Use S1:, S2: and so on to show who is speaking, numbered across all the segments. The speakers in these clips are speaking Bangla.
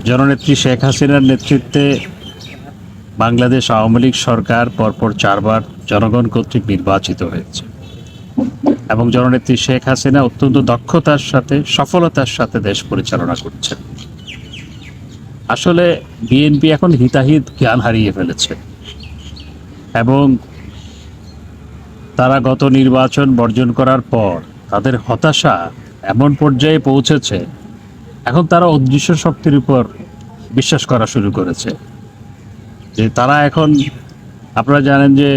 S1: জননেত্রী শেখ হাসিনার নেতৃত্বে বাংলাদেশ আওয়ামী লীগ সরকার পরপর 4 বার জনগণ কর্তৃক নির্বাচিত হয়েছে এবং জননেত্রী শেখ হাসিনা অত্যন্ত দক্ষতার সাথে সফলতার সাথে দেশ পরিচালনা করছেন। আসলে বিএনপি এখন হিতাহিত জ্ঞান হারিয়ে ফেলেছে এবং তারা গত নির্বাচন বর্জন করার পর তাদের হতাশা এমন পর্যায়ে পৌঁছেছে, এখন তারা অদৃশ্য শক্তির উপর বিশ্বাস করা শুরু করেছে। যে তারা এখন, আপনারা জানেন যে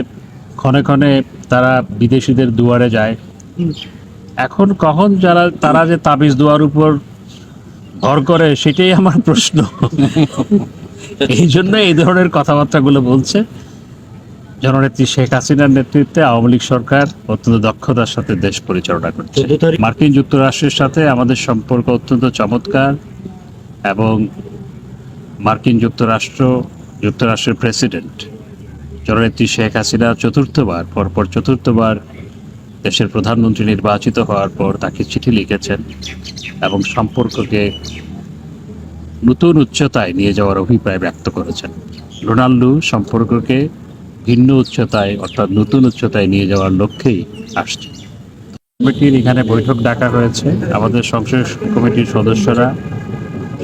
S1: ক্ষণে ক্ষণে তারা বিদেশিদের দুয়ারে যায়। এখন কখন তারা যে তাবিজ দুয়ার উপর ভর করে সেটাই আমার প্রশ্ন। এই জন্য এই ধরনের কথাবার্তাগুলো বলছে। জননেত্রী শেখ হাসিনার নেতৃত্বে আওয়ামী লীগ সরকার অত্যন্ত দক্ষতার সাথে দেশ পরিচালনা করছে। মার্কিন যুক্তরাষ্ট্রের সাথে আমাদের সম্পর্ক অত্যন্ত চমৎকার এবং মার্কিন যুক্তরাষ্ট্রের প্রেসিডেন্ট জননেত্রী শেখ হাসিনা পরপর চতুর্থবার দেশের প্রধানমন্ত্রী নির্বাচিত হওয়ার পর তাকে চিঠি লিখেছেন এবং সম্পর্ককে নতুন উচ্চতায় নিয়ে যাওয়ার অভিপ্রায় ব্যক্ত করেছেন। রোনাল্ডো সম্পর্ককে ভিন্ন উচ্চতায় অর্থাৎ নতুন উচ্চতায় নিয়ে যাওয়ার লক্ষ্যেই আসছে। কমিটির এখানে বৈঠক ডাকা হয়েছে। আমাদের সংসদীয় কমিটির সদস্যরা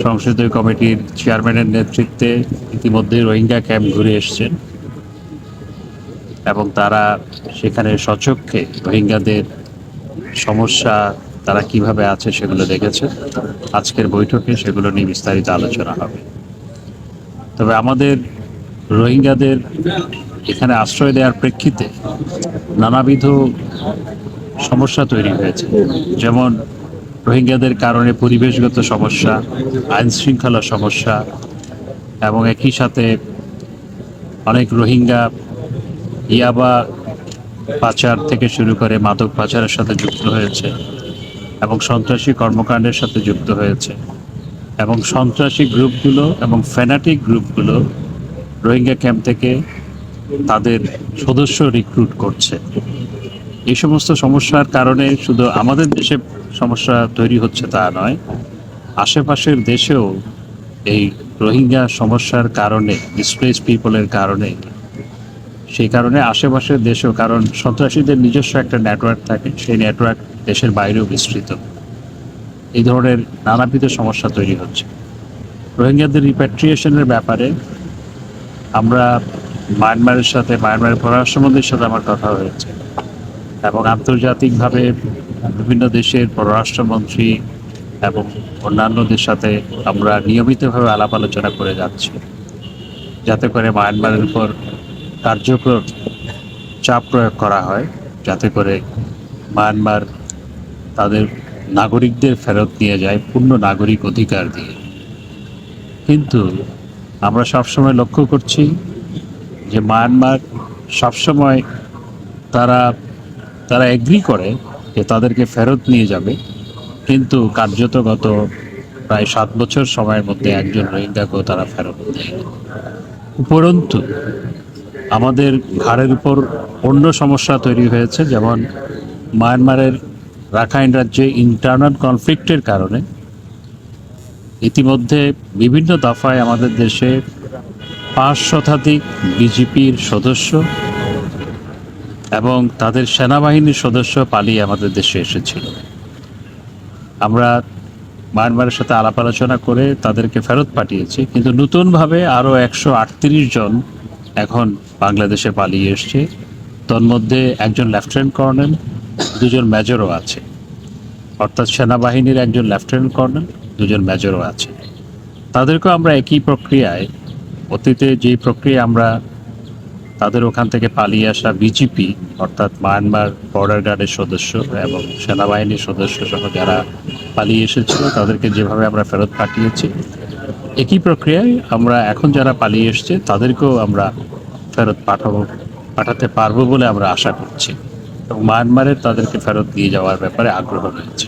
S1: সংসদীয় কমিটির চেয়ারম্যানের নেতৃত্বে ইতিমধ্যে রোহিঙ্গা ক্যাম্প ঘুরে এসছেন এবং তারা সেখানে সচক্ষে রোহিঙ্গাদের সমস্যা তারা কিভাবে আছে সেগুলো দেখেছে। আজকের বৈঠকে সেগুলো নিয়ে বিস্তারিত আলোচনা হবে। তবে আমাদের রোহিঙ্গাদের এখানে আশ্রয় দেওয়ার প্রেক্ষিতে নানাবিধ সমস্যা তৈরি হয়েছে, যেমন রোহিঙ্গাদের কারণে পরিবেশগত সমস্যা, আইন শৃঙ্খলা সমস্যা এবং একই সাথে অনেক রোহিঙ্গা ইয়াবা পাচার থেকে শুরু করে মাদক পাচারের সাথে যুক্ত হয়েছে এবং সন্ত্রাসী কর্মকাণ্ডের সাথে যুক্ত হয়েছে এবং সন্ত্রাসী গ্রুপগুলো এবং ফ্যানাটিক গ্রুপগুলো রোহিঙ্গা ক্যাম্প থেকে তাদের সদস্য রিক্রুট করছে। এই সমস্ত সমস্যার কারণে শুধু আমাদের দেশে সমস্যা তৈরি হচ্ছে তা নয়, আশেপাশের দেশেও এই রোহিঙ্গা সমস্যার কারণে, ডিসপ্লেসড পিপলের কারণে, সেই কারণে আশেপাশের দেশেও, কারণ সন্ত্রাসীদের নিজস্ব একটা নেটওয়ার্ক থাকে, সেই নেটওয়ার্ক দেশের বাইরেও বিস্তৃত, এই ধরনের নানাবিধ সমস্যা তৈরি হচ্ছে। রোহিঙ্গাদের রিপ্যাট্রিয়েশনের ব্যাপারে আমরা মায়ানমারের পররাষ্ট্রমন্ত্রীর সাথে আমার কথা হয়েছে এবং আন্তর্জাতিকভাবে বিভিন্ন দেশের পররাষ্ট্রমন্ত্রী এবং অন্যান্যদের সাথে আমরা নিয়মিতভাবে আলাপ আলোচনা করে যাচ্ছি, যাতে করে মায়ানমারের উপর কার্যকর চাপ প্রয়োগ করা হয়, যাতে করে মায়ানমার তাদের নাগরিকদের ফেরত নিয়ে যায় পূর্ণ নাগরিক অধিকার দিয়ে। কিন্তু আমরা সবসময় লক্ষ্য করছি যে মায়ানমার সবসময় তারা এগ্রি করে যে তাদেরকে ফেরত নিয়ে যাবে, কিন্তু কার্যত গত প্রায় 7 বছর সময়ের মধ্যে একজন রোহিঙ্গাকেও তারা ফেরত দেয়। উপরন্তু আমাদের ঘাড়ের উপর অন্য সমস্যা তৈরি হয়েছে, যেমন মায়ানমারের রাখাইন রাজ্যে ইন্টারনাল কনফ্লিক্টের কারণে ইতিমধ্যে বিভিন্ন দফায় আমাদের দেশে 5 শতাধিক বিজেপির সদস্য এবং তাদের সেনাবাহিনীর সদস্য পালিয়ে আমাদের দেশে এসেছিল। আমরা মায়ানমারের সাথে আলাপ আলোচনা করে তাদেরকে ফেরত পাঠিয়েছি, কিন্তু নতুনভাবে আরও 138 জন এখন বাংলাদেশে পালিয়ে এসছে। তন্মধ্যে একজন লেফটেন্যান্ট কর্নেল, 2 জন মেজরও আছে, অর্থাৎ সেনাবাহিনীর একজন লেফটেন্যান্ট কর্নেল, 2 জন মেজরও আছে। তাদেরকেও আমরা একই প্রক্রিয়ায়, অতীতে যেই প্রক্রিয়া আমরা তাদের ওখান থেকে পালিয়ে আসা বিজিপি অর্থাৎ মায়ানমার বর্ডার গার্ডের সদস্য এবং সেনাবাহিনীর সদস্য সহ যারা পালিয়ে এসেছিল তাদেরকে যেভাবে আমরা ফেরত পাঠিয়েছি, একই প্রক্রিয়ায় আমরা এখন যারা পালিয়ে এসছে তাদেরকেও আমরা ফেরত পাঠাতে পারবো বলে আমরা আশা করছি এবং মায়ানমারের তাদেরকে ফেরত দিয়ে যাওয়ার ব্যাপারে আগ্রহ রয়েছে।